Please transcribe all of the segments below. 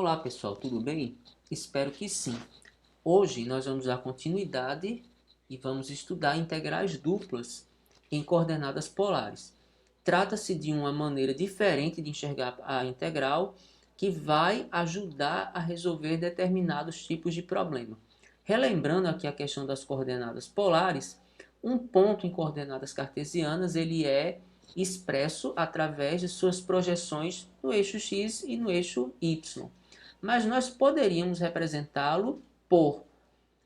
Olá pessoal, tudo bem? Espero que sim. Hoje nós vamos dar continuidade e vamos estudar integrais duplas em coordenadas polares. Trata-se de uma maneira diferente de enxergar a integral que vai ajudar a resolver determinados tipos de problema. Relembrando aqui a questão das coordenadas polares, um ponto em coordenadas cartesianas ele é expresso através de suas projeções no eixo x e no eixo y. Mas nós poderíamos representá-lo por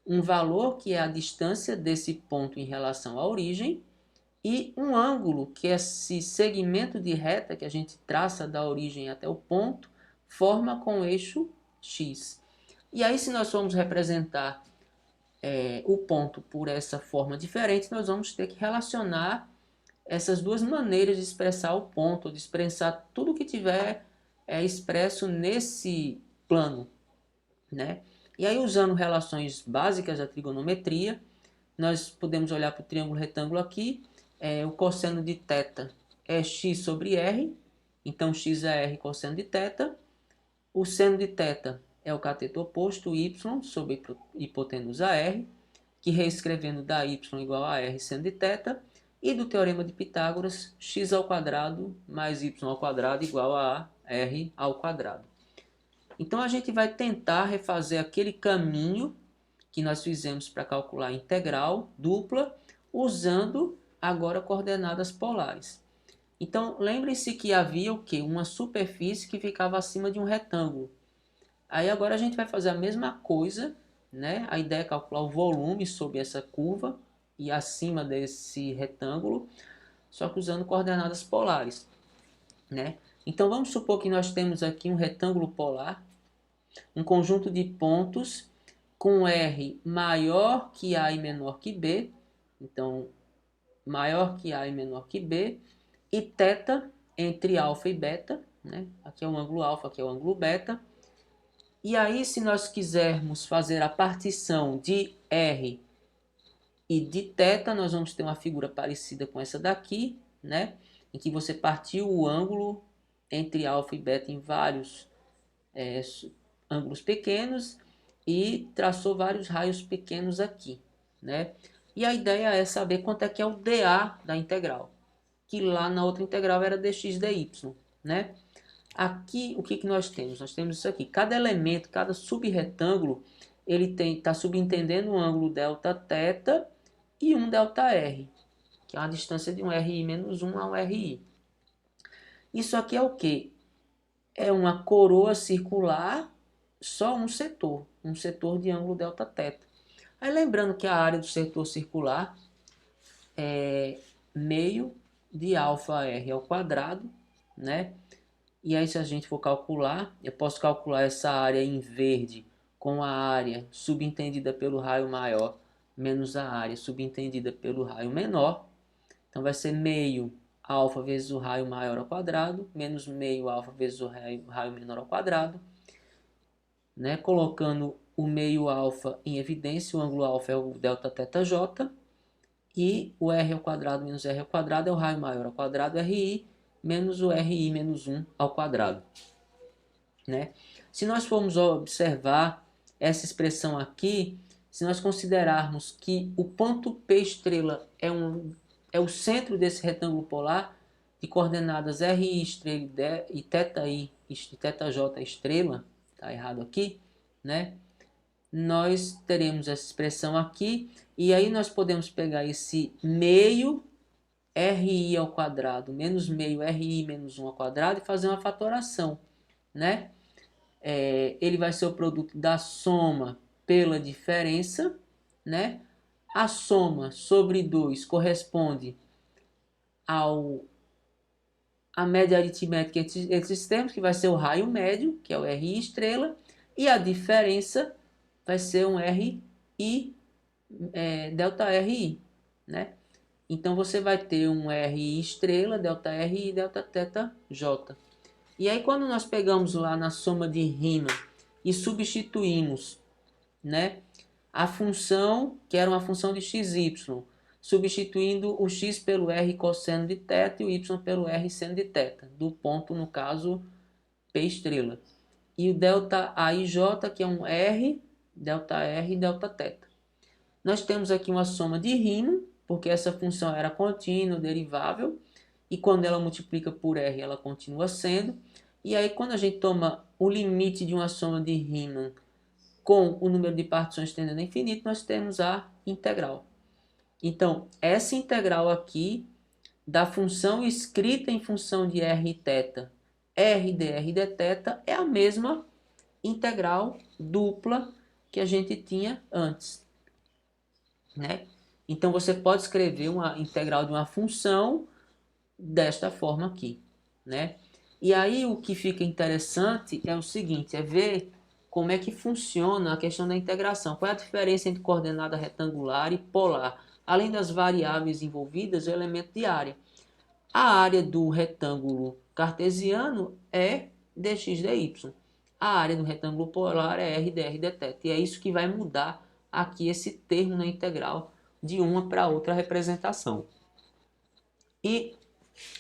um valor que é a distância desse ponto em relação à origem e um ângulo, que é esse segmento de reta que a gente traça da origem até o ponto, forma com o eixo x. E aí, se nós formos representar o ponto por essa forma diferente, nós vamos ter que relacionar essas duas maneiras de expressar o ponto, de expressar tudo que tiver expresso nesse plano, né? E aí, usando relações básicas da trigonometria, nós podemos olhar para o triângulo retângulo aqui, o cosseno de θ é x sobre r, então x é r cosseno de θ, o seno de θ é o cateto oposto, y sobre hipotenusa r, que reescrevendo dá y igual a r seno de θ, e do teorema de Pitágoras, x ao quadrado mais y ao quadrado igual a r ao quadrado. Então a gente vai tentar refazer aquele caminho que nós fizemos para calcular a integral dupla, usando agora coordenadas polares. Então lembre-se que havia o quê? Uma superfície que ficava acima de um retângulo. Aí agora a gente vai fazer a mesma coisa, né? A ideia é calcular o volume sobre essa curva e acima desse retângulo, só que usando coordenadas polares, né? Então vamos supor que nós temos aqui um retângulo polar, um conjunto de pontos com R maior que A e menor que B, então maior que A e menor que B, e θ entre alfa e beta, né? Aqui é o ângulo alfa, aqui é o ângulo beta. E aí, se nós quisermos fazer a partição de R e de θ, nós vamos ter uma figura parecida com essa daqui, né? Em que você partiu o ângulo entre alfa e beta em vários ângulos pequenos e traçou vários raios pequenos aqui, né? E a ideia é saber quanto é que é o dA da integral, que lá na outra integral era dx dy, né? Aqui, o que que nós temos? Nós temos isso aqui. Cada elemento, cada subretângulo, ele está subentendendo um ângulo Δθ e um ΔR, que é a distância de um RI menos 1 a um RI. Isso aqui é o quê? É uma coroa circular, só um setor de ângulo Δθ. Aí lembrando que a área do setor circular é meio de alfa R ao quadrado, né? E aí se a gente for calcular, eu posso calcular essa área em verde com a área subentendida pelo raio maior menos a área subentendida pelo raio menor. Então vai ser meio alfa vezes o raio maior ao quadrado, menos meio alfa vezes o raio menor ao quadrado, né? Colocando o meio alfa em evidência, o ângulo alfa é o ΔθJ, e o r ao quadrado menos r ao quadrado é o raio maior ao quadrado, RI, menos o RI menos 1 ao quadrado, né? Se nós formos observar essa expressão aqui, se nós considerarmos que o ponto P estrela é o centro desse retângulo polar de coordenadas RI estrela e θI e θJ estrela, tá errado aqui, né? Nós teremos essa expressão aqui, e aí nós podemos pegar esse meio RI ao quadrado menos meio RI menos 1 ao quadrado e fazer uma fatoração, né? Ele vai ser o produto da soma pela diferença, né? A soma sobre 2 corresponde a média aritmética entre esses termos, que vai ser o raio médio, que é o RI estrela, e a diferença vai ser um RI ΔRI, né? Então você vai ter um RI estrela, ΔRI e ΔθJ. E aí quando nós pegamos lá na soma de Riemann e substituímos, né, a função, que era uma função de xy, substituindo o x pelo r cosseno de θ e o y pelo r seno de θ, do ponto, no caso, P estrela. e o delta A e J, que é um R, delta R e delta θ. Nós temos aqui uma soma de Riemann, porque essa função era contínua, derivável, e quando ela multiplica por R, ela continua sendo. E aí, quando a gente toma o limite de uma soma de Riemann com o número de partições tendendo a infinito, nós temos a integral. Então, essa integral aqui, da função escrita em função de R e θ, R dr dθ, é a mesma integral dupla que a gente tinha antes, né? Então, você pode escrever uma integral de uma função desta forma aqui, né? E aí, o que fica interessante é o seguinte, é ver como é que funciona a questão da integração. Qual é a diferença entre coordenada retangular e polar? Além das variáveis envolvidas, o elemento de área. A área do retângulo cartesiano é dx dy. A área do retângulo polar é r dr dθ. E é isso que vai mudar aqui esse termo na integral de uma para outra representação. E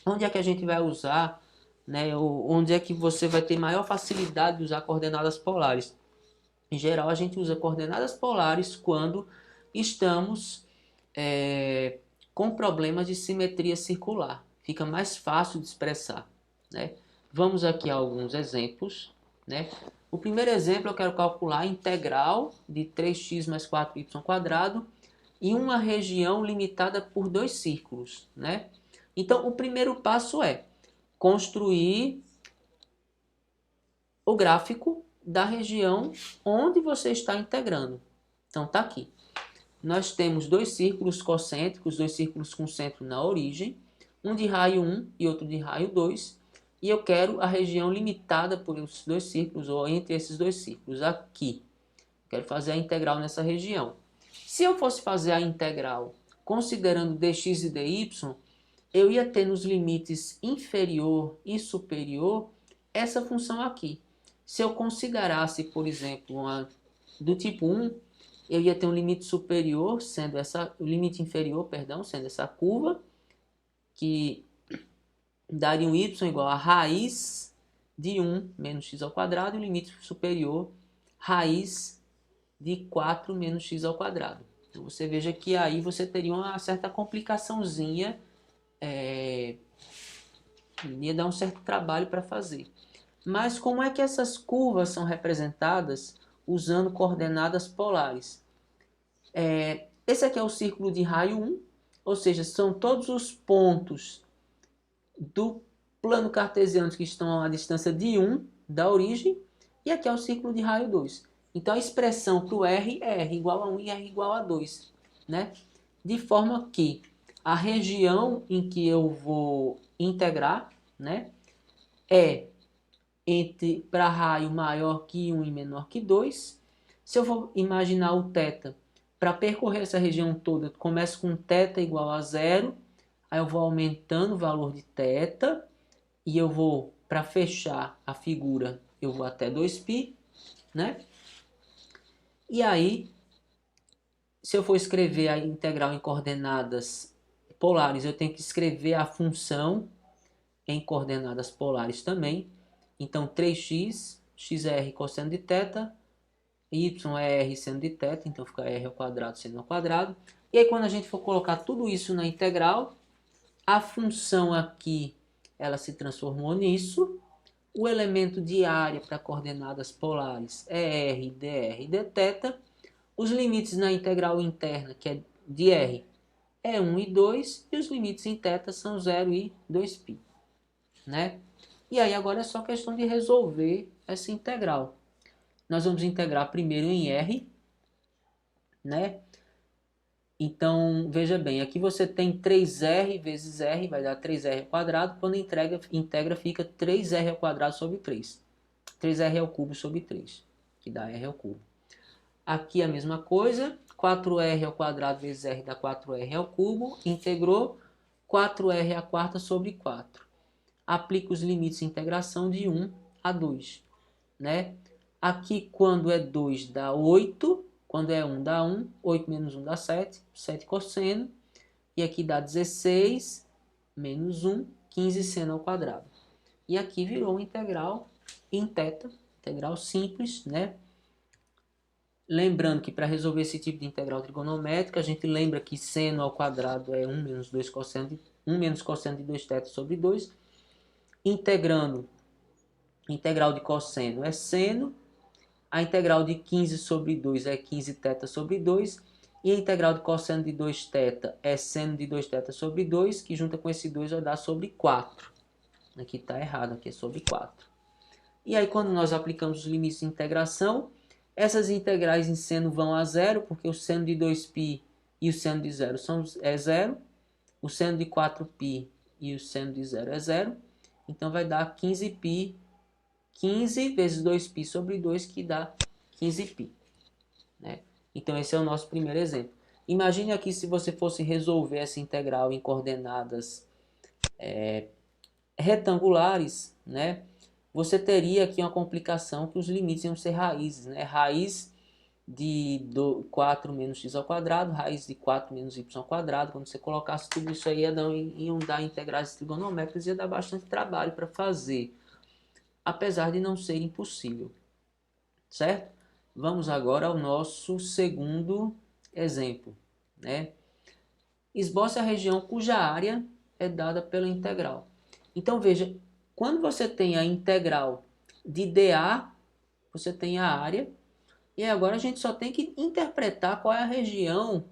onde é que a gente vai usar, né, onde é que você vai ter maior facilidade de usar coordenadas polares? Em geral, a gente usa coordenadas polares quando estamos com problemas de simetria circular. Fica mais fácil de expressar, né? Vamos aqui a alguns exemplos, né? O primeiro exemplo, eu quero calcular a integral de 3x mais 4y² em uma região limitada por dois círculos, né? Então, o primeiro passo é construir o gráfico da região onde você está integrando. Então, tá aqui. Nós temos dois círculos concêntricos, dois círculos com centro na origem, um de raio 1 e outro de raio 2, e eu quero a região limitada por esses dois círculos, ou entre esses dois círculos, aqui. Quero fazer a integral nessa região. Se eu fosse fazer a integral considerando dx e dy, eu ia ter nos limites inferior e superior essa função aqui. Se eu considerasse, por exemplo, uma do tipo 1, eu ia ter um limite superior, sendo o limite inferior, perdão, sendo essa curva, que daria um y igual a raiz de 1 menos x ao quadrado, e o limite superior, raiz de 4 menos x ao quadrado. Então, você veja que aí você teria uma certa complicaçãozinha, ia dar um certo trabalho para fazer. Mas como é que essas curvas são representadas usando coordenadas polares? Esse aqui é o círculo de raio 1, ou seja, são todos os pontos do plano cartesiano que estão a distância de 1 da origem, e aqui é o círculo de raio 2. Então a expressão para o R é R igual a 1 e R igual a 2, né? De forma que a região em que eu vou integrar, né, é entre para raio maior que 1 e menor que 2. Se eu for imaginar o θ, para percorrer essa região toda, eu começo com θ igual a 0, aí eu vou aumentando o valor de θ, e eu vou, para fechar a figura, eu vou até 2π, né? E aí, se eu for escrever a integral em coordenadas polares, eu tenho que escrever a função em coordenadas polares também. Então, 3x, x é r cosseno de θ, y é r seno de θ, então fica r ao quadrado seno ao quadrado. E aí, quando a gente for colocar tudo isso na integral, a função aqui, ela se transformou nisso. O elemento de área para coordenadas polares é r dr dθ. Os limites na integral interna, que é de r, é 1 e 2, e os limites em θ são 0 e 2π, né? E aí agora é só questão de resolver essa integral. Nós vamos integrar primeiro em R, né? Então, veja bem, aqui você tem 3R vezes R, vai dar 3R ao quadrado, quando integra fica 3R ao quadrado sobre 3. 3R ao cubo sobre 3, que dá R ao cubo. Aqui a mesma coisa, 4R ao quadrado vezes R dá 4R ao cubo, integrou 4R à quarta sobre 4. Aplica os limites de integração de 1 a 2, né? Aqui, quando é 2, dá 8. Quando é 1, dá 1. 8 menos 1 dá 7. 7 cosseno. E aqui dá 16 menos 1, 15 seno ao quadrado. E aqui virou uma integral em θ Integral simples, né? Lembrando que para resolver esse tipo de integral trigonométrica, a gente lembra que seno ao quadrado é 1 menos 2 cosseno 1 menos cosseno de 2 θ sobre 2. Integrando, integral de cosseno é seno. A integral de 15 sobre 2 é 15 θ sobre 2. E a integral de cosseno de 2 θ é seno de 2 θ sobre 2, que junta com esse 2 vai dar sobre 4. Aqui está errado, aqui é sobre 4. E aí quando nós aplicamos os limites de integração, essas integrais em seno vão a zero, porque o seno de 2π e o seno de zero é zero. O seno de 4π e o seno de zero é zero. Então vai dar 15π, 15 vezes 2π sobre 2, que dá 15π. Né? Então esse é o nosso primeiro exemplo. Imagine aqui se você fosse resolver essa integral em coordenadas retangulares, né? Você teria aqui uma complicação que os limites iam ser raízes, né? Raiz de 4 menos x ao quadrado, raiz de 4 menos y ao quadrado. Quando você colocasse tudo isso aí, iam dar integrais trigonométricas, ia dar bastante trabalho para fazer, apesar de não ser impossível, certo? Vamos agora ao nosso segundo exemplo, né? Esboce a região cuja área é dada pela integral. Então veja, quando você tem a integral de dA, você tem a área, e agora a gente só tem que interpretar qual é a região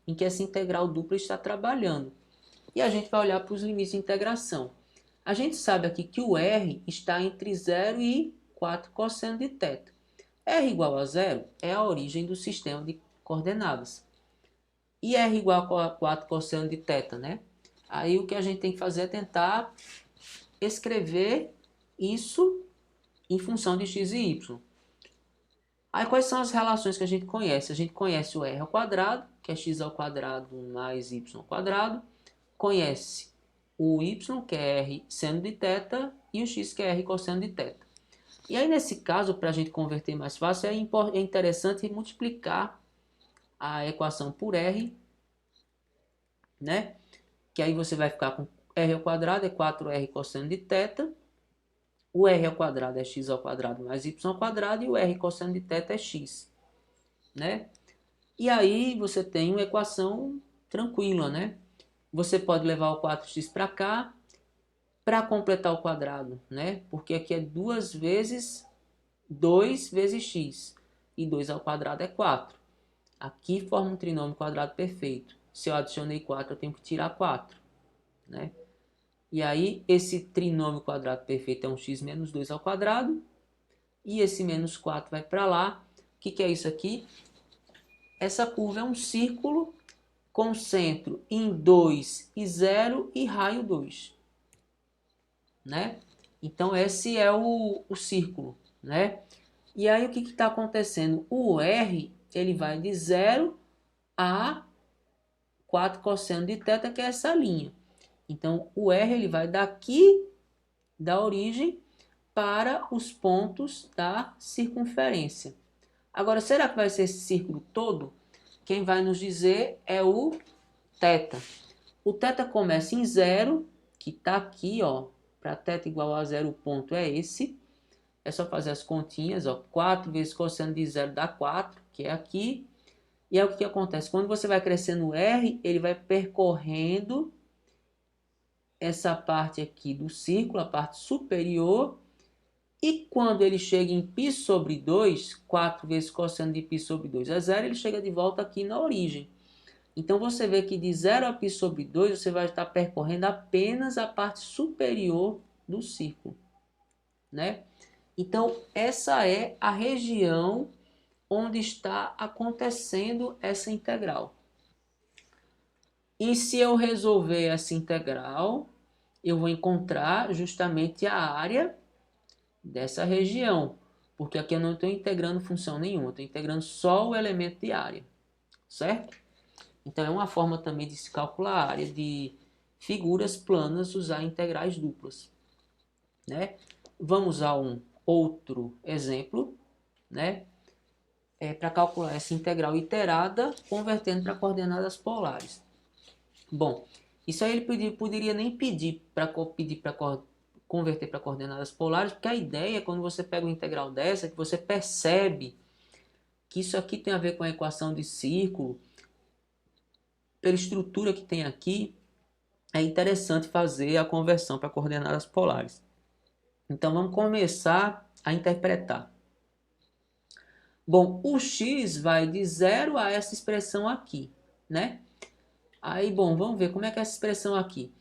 em que essa integral dupla está trabalhando. E a gente vai olhar para os limites de integração. A gente sabe aqui que o R está entre 0 e 4 cosseno de θ. R igual a 0 é a origem do sistema de coordenadas. E R igual a 4 cosseno de θ, né? Aí o que a gente tem que fazer é tentar escrever isso em função de x e y. Aí quais são as relações que a gente conhece? A gente conhece o r ao quadrado, que é x ao quadrado mais y ao quadrado. Conhece o y, que é r seno de θ, e o x, que é r cosseno de θ. E aí nesse caso, para a gente converter mais fácil, é interessante multiplicar a equação por r, né? Que aí você vai ficar com r ao quadrado é 4r cosseno de θ. O r ao quadrado é x ao quadrado mais y ao quadrado e o r cosseno de θ é x, né? E aí você tem uma equação tranquila, né? Você pode levar o 4x para cá para completar o quadrado, né? Porque aqui é 2 vezes 2 vezes x e 2 ao quadrado é 4. Aqui forma um trinômio quadrado perfeito. Se eu adicionei 4, eu tenho que tirar 4, né? E aí, esse trinômio quadrado perfeito é um x menos 2 ao quadrado. E esse menos 4 vai para lá. O que é isso aqui? Essa curva é um círculo com centro em 2 e 0 e raio 2. Né? Então, esse é o círculo. Né? E aí, o que está acontecendo? O R ele vai de 0 a 4 cosseno de θ, que é essa linha. Então, o R ele vai daqui da origem para os pontos da circunferência. Agora, será que vai ser esse círculo todo? Quem vai nos dizer é o θ. O θ começa em 0, que está aqui, ó. Para θ igual a 0, o ponto é esse. É só fazer as continhas, ó. 4 vezes cosseno de 0 dá 4, que é aqui. E aí o que acontece? Quando você vai crescendo o R, ele vai percorrendo essa parte aqui do círculo, a parte superior, e quando ele chega em π sobre 2, 4 vezes cosseno de π sobre 2 é 0, ele chega de volta aqui na origem. Então você vê que de 0 a π sobre 2, você vai estar percorrendo apenas a parte superior do círculo, né? Então essa é a região onde está acontecendo essa integral. E se eu resolver essa integral, eu vou encontrar justamente a área dessa região, porque aqui eu não estou integrando função nenhuma, estou integrando só o elemento de área, certo? Então é uma forma também de se calcular a área de figuras planas, usar integrais duplas, né? Vamos a um outro exemplo, né? Para calcular essa integral iterada, convertendo para coordenadas polares. Bom, isso aí ele poderia nem pedir para converter para coordenadas polares, porque a ideia, quando você pega uma integral dessa, é que você percebe que isso aqui tem a ver com a equação de círculo, pela estrutura que tem aqui, é interessante fazer a conversão para coordenadas polares. Então vamos começar a interpretar. Bom, o x vai de 0 a essa expressão aqui, né? Aí, bom, vamos ver como é que é essa expressão aqui.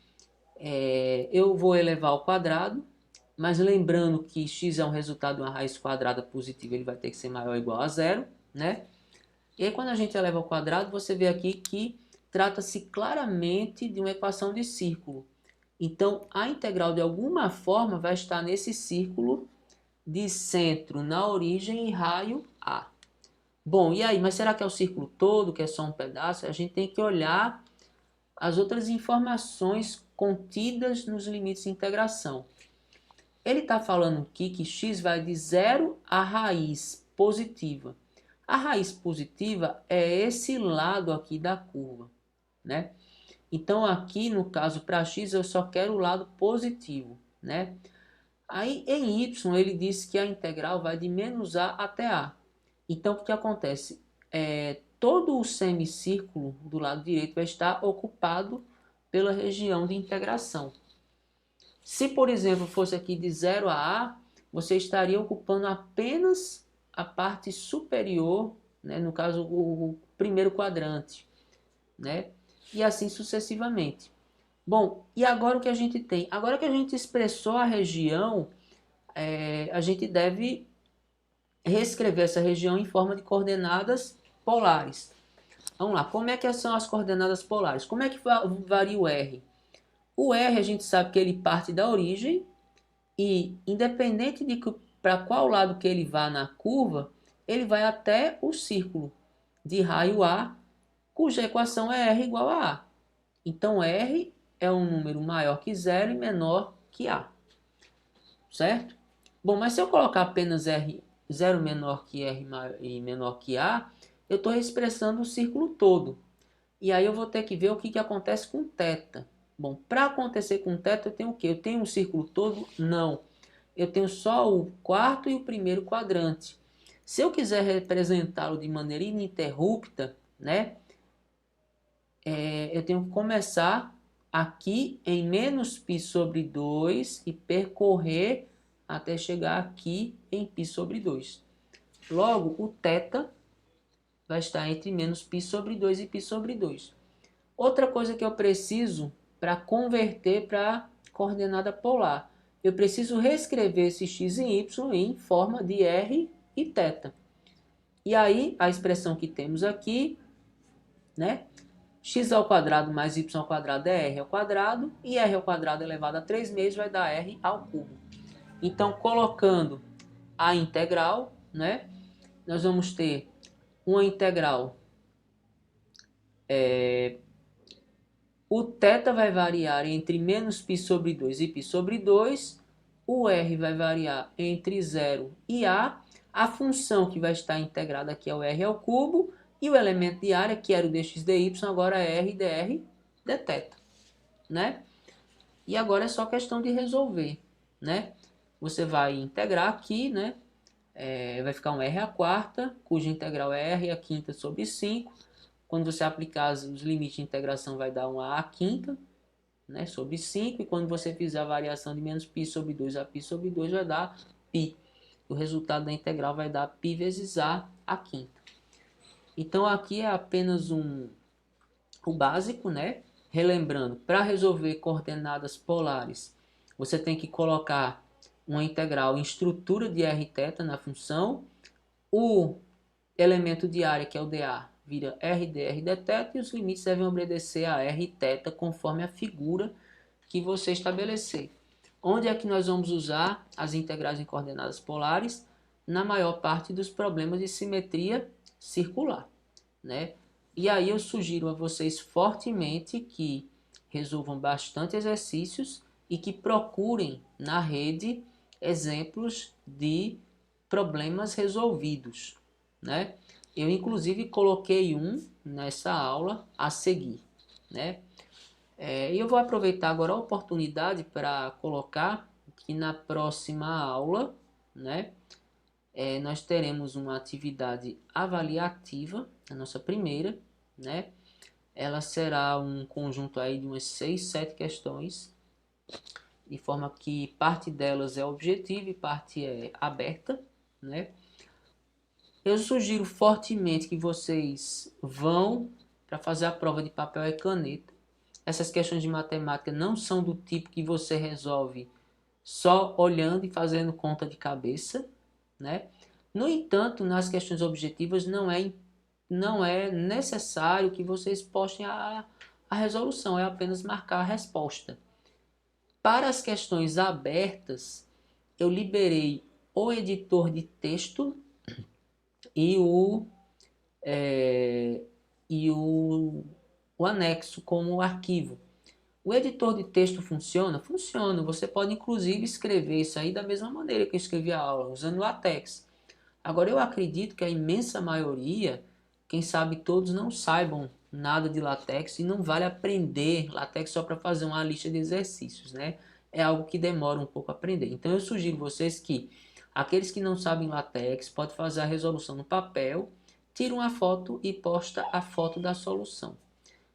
Eu vou elevar ao quadrado, mas lembrando que x é um resultado de uma raiz quadrada positiva, ele vai ter que ser maior ou igual a zero, né? E aí quando a gente eleva ao quadrado, você vê aqui que trata-se claramente de uma equação de círculo. Então, a integral de alguma forma vai estar nesse círculo de centro na origem e raio A. Bom, e aí? Mas será que é o círculo todo, que é só um pedaço? A gente tem que olhar as outras informações contidas nos limites de integração. Ele está falando aqui que x vai de 0 à raiz positiva. A raiz positiva é esse lado aqui da curva, né? Então aqui no caso para x eu só quero o lado positivo, né? Aí em y ele disse que a integral vai de menos a até a. Então o que acontece? Todo o semicírculo do lado direito vai estar ocupado pela região de integração. Se por exemplo fosse aqui de 0 a a, você estaria ocupando apenas a parte superior, né? No caso o primeiro quadrante, né? E assim sucessivamente. Bom, e agora o que a gente tem? Agora que a gente expressou a região, a gente deve reescrever essa região em forma de coordenadas polares. Vamos lá, como é que são as coordenadas polares? Como é que varia o R? O R a gente sabe que ele parte da origem e independente de para qual lado que ele vá na curva, ele vai até o círculo de raio A, cuja equação é R igual a A. Então R é um número maior que zero e menor que A. Certo? Bom, mas se eu colocar apenas R, 0 menor que R e menor que A, eu estou expressando o círculo todo. E aí eu vou ter que ver o que acontece com θ. Bom, para acontecer com θ eu tenho o quê? Eu tenho um círculo todo? Não. Eu tenho só o quarto e o primeiro quadrante. Se eu quiser representá-lo de maneira ininterrupta, né, eu tenho que começar aqui em menos π sobre 2 e percorrer até chegar aqui em π sobre 2. Logo, o θ vai estar entre menos π sobre 2 e π sobre 2. Outra coisa que eu preciso para converter para coordenada polar, eu preciso reescrever esse x e y em forma de r e θ. E aí, a expressão que temos aqui, né? X ao quadrado mais y ao quadrado é r ao quadrado, e r ao quadrado elevado a 3 meios vai dar r ao cubo. Então, colocando a integral, né? Nós vamos ter uma integral. O θ vai variar entre menos π sobre 2 e π sobre 2. O r vai variar entre 0 e a. A função que vai estar integrada aqui é o r ao cubo. E o elemento de área, que era o dx dy, agora é r dr dθ. Né? E agora é só questão de resolver. Né? Você vai integrar aqui, né? Vai ficar um r à quarta, cuja integral é r à quinta sobre 5. Quando você aplicar os limites de integração, vai dar um a à quinta, né, sobre 5. E quando você fizer a variação de menos π sobre 2 a π sobre 2, vai dar π. O resultado da integral vai dar π vezes a à quinta. Então, aqui é apenas o básico, né? Relembrando, para resolver coordenadas polares, você tem que colocar uma integral em estrutura de r θ na função. O elemento de área, que é o dA, vira r dr dθ, e os limites devem obedecer a r θ conforme a figura que você estabelecer. Onde é que nós vamos usar as integrais em coordenadas polares? Na maior parte dos problemas de simetria circular, né? E aí eu sugiro a vocês fortemente que resolvam bastante exercícios e que procurem na rede exemplos de problemas resolvidos, né? Eu inclusive coloquei um nessa aula a seguir, né? E eu vou aproveitar agora a oportunidade para colocar que na próxima aula, né, nós teremos uma atividade avaliativa, a nossa primeira, né? Ela será um conjunto aí de umas 6, 7 questões, de forma que parte delas é objetiva e parte é aberta, né? Eu sugiro fortemente que vocês vão para fazer a prova de papel e caneta. Essas questões de matemática não são do tipo que você resolve só olhando e fazendo conta de cabeça, né? No entanto, nas questões objetivas não é necessário que vocês postem a resolução, é apenas marcar a resposta. Para as questões abertas, eu liberei o editor de texto e é, o anexo como arquivo. O editor de texto funciona? Funciona. Você pode inclusive escrever isso aí da mesma maneira que eu escrevi a aula, usando LaTeX. Agora eu acredito que a imensa maioria, quem sabe todos não saibam nada de LaTeX e não vale aprender LaTeX só para fazer uma lista de exercícios, né? É algo que demora um pouco a aprender. Então eu sugiro vocês que aqueles que não sabem LaTeX podem fazer a resolução no papel, tira uma foto e posta a foto da solução,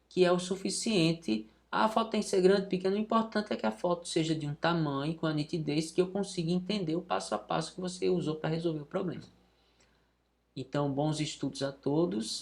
que é o suficiente. A foto tem que ser grande, pequena, o importante é que a foto seja de um tamanho, com a nitidez, que eu consiga entender o passo a passo que você usou para resolver o problema. Então, bons estudos a todos.